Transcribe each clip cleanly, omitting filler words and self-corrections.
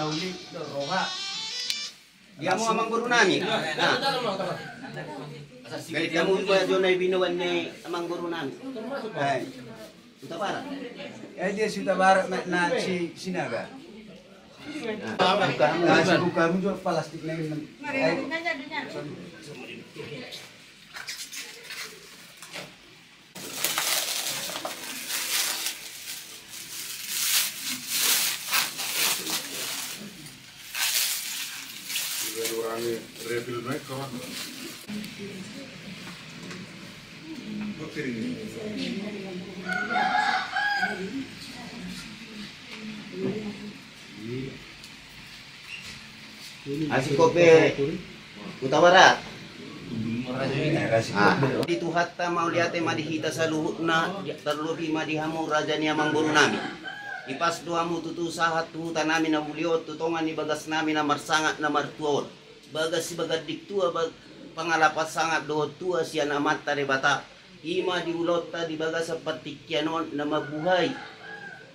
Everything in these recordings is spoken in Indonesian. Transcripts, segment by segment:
sauli roha. Dia mo amang guru nami. Nah. Galit kamu ko ajo na binawan ni amang guru nami. Ay. Suta para. Dia sudah barat na si sinaga. Buka mo jual plastik na yun. Orangnya refill naik kawan. Asik kopi utawara. Dito hatta mauliate madihita sa luhut na terlebih madihamu raja ni amang guru nami. Ipas duamu tutu sahat tuhuta nami na buliot tutongan ni bagas nami na marsangat na martuot. Bagas si bagat diktua pangalapat sangat dohot tua siya namat tari bata. Ima di ulota di bagas sa patikyanon na mabuhay.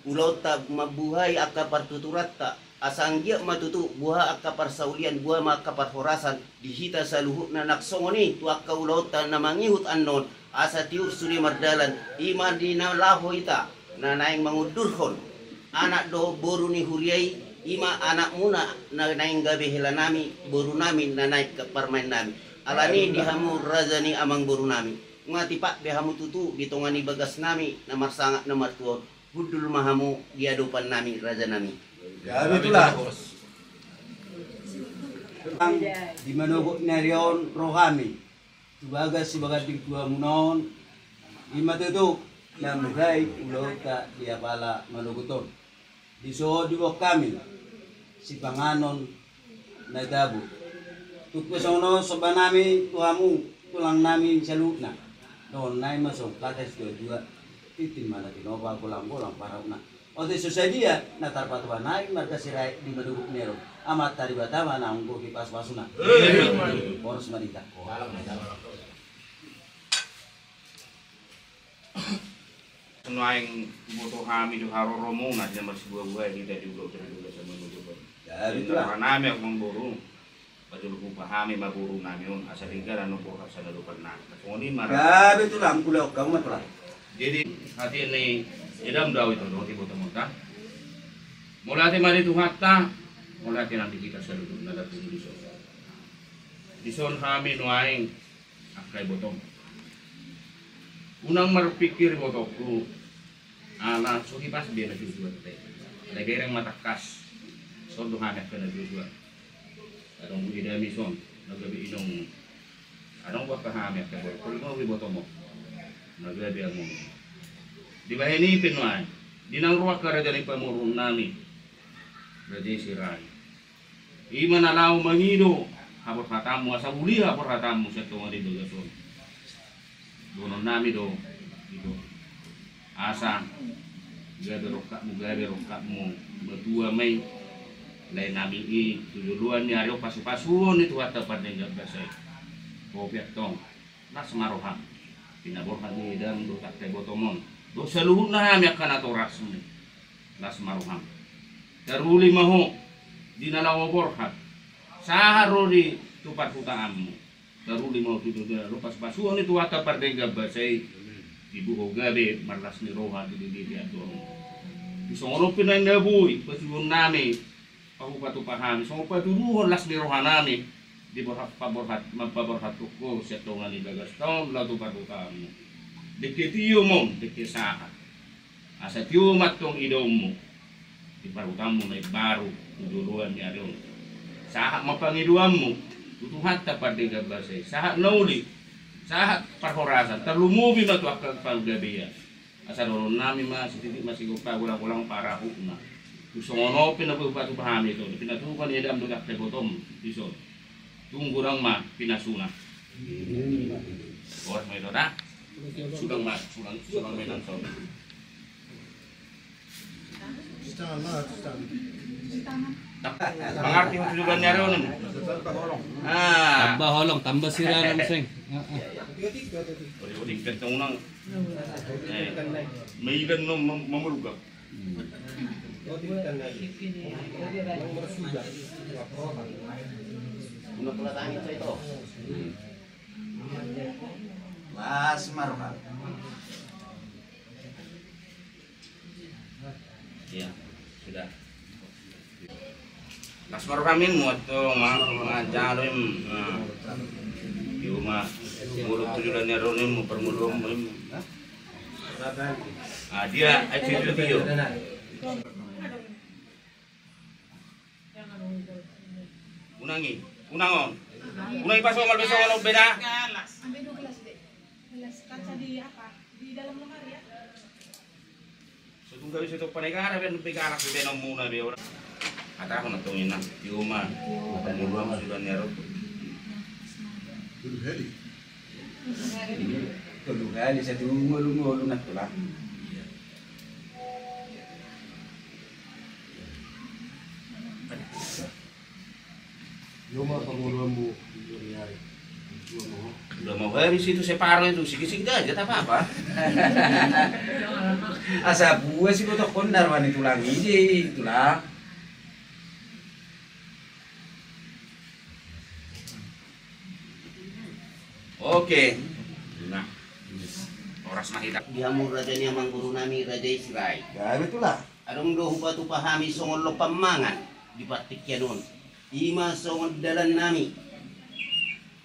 Ulota mabuhay akapar tuturatta. Asanggia matutu buah akapar saulian buah makapar horasan dihita sa luhut na naksongoni tu akka ulota na mangihut anon asa tiur suri mardalan ima di nalaho ita na naing mangudurhon anak do boru ni huriai ima anak muna na naing gabi hela nami boru nami na naik ke parmain nami alani dihamu raja ni amang boru nami ngati pak behamu tutu ditongani bagas nami na marsangat na martuon hudul mahamu diadupan nami raja nami. Ya itulah. Ang di manugok na riyon rohami. Tubaga si bagating tua munon. Ima tutuk na muhay ulo ka dia pala maluguton. Di so di bok kami si panganon na dabu. Tukpesono sobanami tuamu tulang nami saluna. Don nai masuk kates dua titin mana tinova kulang-kulang para una. Ote susadia na tarpatuan naik marga sirai di maduguk nero amat tari batama na unggo kipas pasuna boros manita Nuaing butuh kami di haro romo na dia masih buah-buah kita di blok terus sama dulu. Ya itulah. Karena kami yang memburu baju lupa kami maburu nami un asal tinggal anu borak sana lupa nak. Kemudian Ya marah. itulah pulau kamu mah. Jadi hati ini idam daw itu dong tiba temuta. Mulai mari tu hatta, mulai nanti kita selalu nada di son. Di son kami nuaing akai botong. Unang marpikir botokku, ala suki pas biar juga teh. Ada gereng mata kas, son tu kami kena juga. Adong ida mison, nagabi inong. Adong buat kami akai botong. Kalau mau botong mo, nagabi ang mo. Di bahini pinuay, dinang ruwak kara dari pamurun nami, raja sirai. Ima nalau mangido, hapor hatamu asa uli hapor hatamu sa tunga di bagason. Donon nami do, itu asa gabe rokakmu, berdua may, lain nami i tujuan ni ayo pasu-pasuon itu hata padeng gasay. Kopiak tong, nas maroham, pinaborhan ni dan do tak botomon. Dosa luhut na kami akan ato rasmi las maruham daruli maho dinalawa borhat saharo di tupat hutaanmu daruli maho itu lupas pasuan itu wata pardega basay ibu hogabe marlas ni roha di ato isongoro pinay nabuy pasuon nami aku patupahami songo paturuhon las ni roha nami di borhat paborhat mapaborhat ko sa tongan ni gagaston la tupat hutaanmu deket iyo mo, deket sahat. Asa tiyo matong idom mo, iparutamu na baru tuduluan niya rin. Sahat mapangiduan mo, tutuhat tapad di gabasay. Sahat nauli, sahat parhorasan, terlumubi na ito akal paggabiya. Asa doon namin masititik masigupag ulang-ulang para hukna. Gusto ngono pinapagpatu pahami ito, pinatukan niya dam dudak tebotom, iso. Tunggurang ma, pinasuna. Oras mo ito na? Sulang medan so. Mengerti tujuannya ron. Tambah holong, tambah siraran sing. Udik kentong nang. May ikan no mamulugak. Untuk pelatangin saya itu. Mas Marwan. Iya, sudah. Nasmar kami muat to ngajarim di rumah mulut tujuan neronim permulum dia itu video unangi pas soal besok kalau beda Ambil 2 gelas deh. Gelas kaca di apa? Di dalam lemari ya. setunggal itu penegara ben pegarak di benom muna dia orang kata aku natungin na di rumah permulum tujuan neron Dulu heli. Tulu kali sa ngulu-ngulu na tula. Yoma panguluanmu hari. udah mau habis itu separuh itu sikit-sikit aja tak apa-apa. Asa buah sih kotok kondar wan itu lagi itulah. Oke. Nah, oras mahita. Dihamur raja ni amang guru nami Raja Israel. Ya itulah. Adong do hupatu pahami songon lo pamangan di patik yanon. Ima songon dalan nami.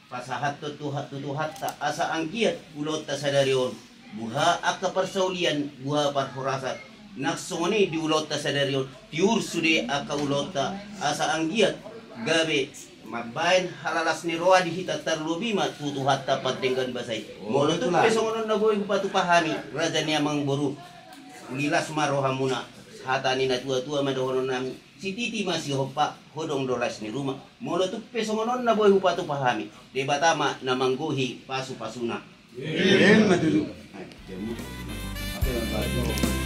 Pasahat tutuhat ta asa angkiat ulot ta sadarion. Buha aka persaulian buha parforasat. Naksongoni di ulot ta sadarion. Tiur sude aka ulot ta asa angkiat gabe mabain halalas ni roa di hita terlubi ma tutuhat ta patenggan basai. Molo tu pesongon na boy hupatu pahami raja ni amang boru. Ulilas marohamuna hatani na tua-tua madohonon nami. Si Titi masih hopa hodong dolas ni rumah. Molo tu pesongonon na boy hupatu pahami. Debatama na mangguhi pasu-pasuna. Matulu. Apa yang baru?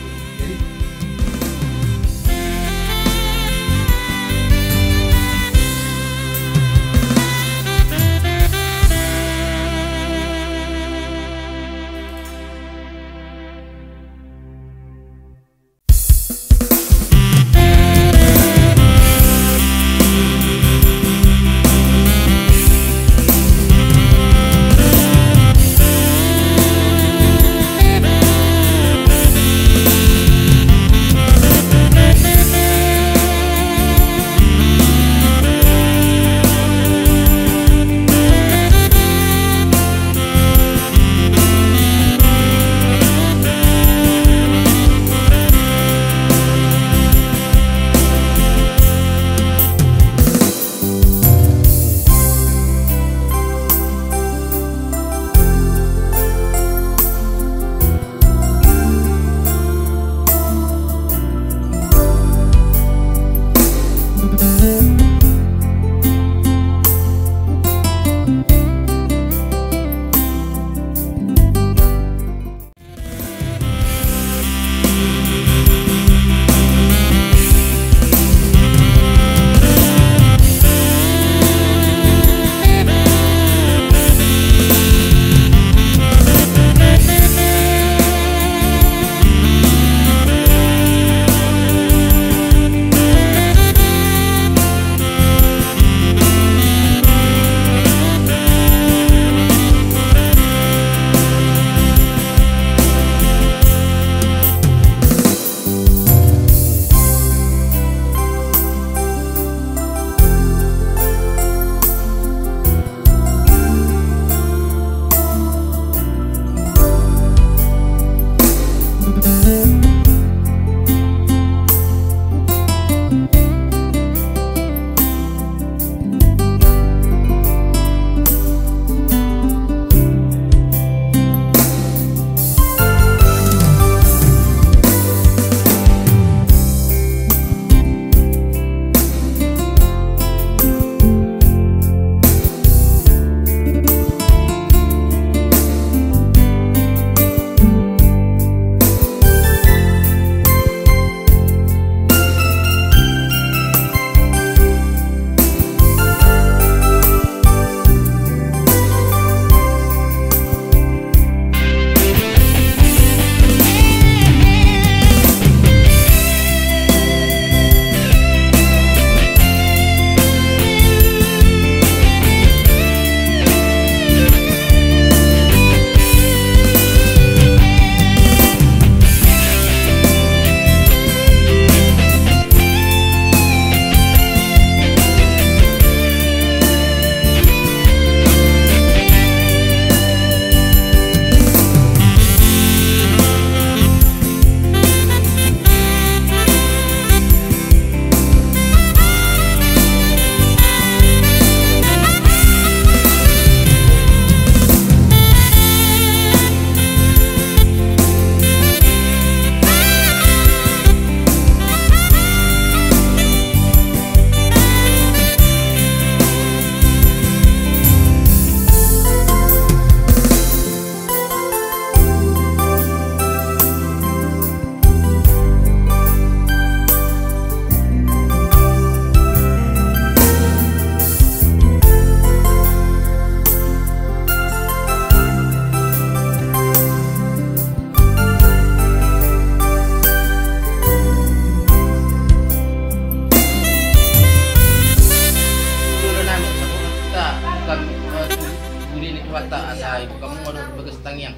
wata asa ibu kamu mau bagas tangyang.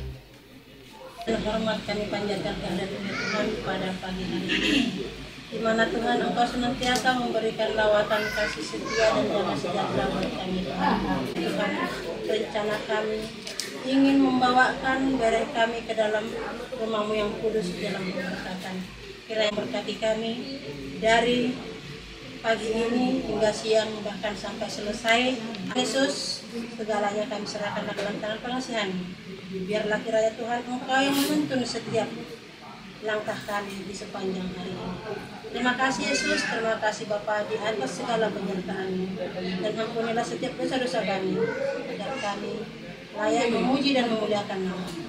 Hormat kami panjatkan kehadiran Tuhan pada pagi hari ini, di mana Tuhan Engkau senantiasa memberikan lawatan kasih setia dan damai sejahtera buat kami. Tuhan, rencana kami ingin membawakan barang kami ke dalam rumah-Mu yang kudus dalam pemberkatan. Kiranya berkati kami dari pagi ini hingga siang bahkan sampai selesai. Yesus, segalanya kami serahkan dalam tangan pengasihan. Biarlah kiranya Tuhan Engkau yang menuntun setiap langkah kami di sepanjang hari ini. Terima kasih Yesus, terima kasih Bapa di atas segala penyertaan-Mu, dan ampunilah setiap dosa-dosa kami agar kami layak memuji dan memuliakan nama-Mu.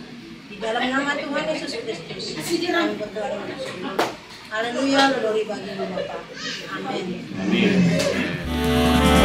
Di dalam nama Tuhan Yesus Kristus kami berdoa dan bersyukur. Haleluya, glory bagi-Mu Bapa. Amin. Amin.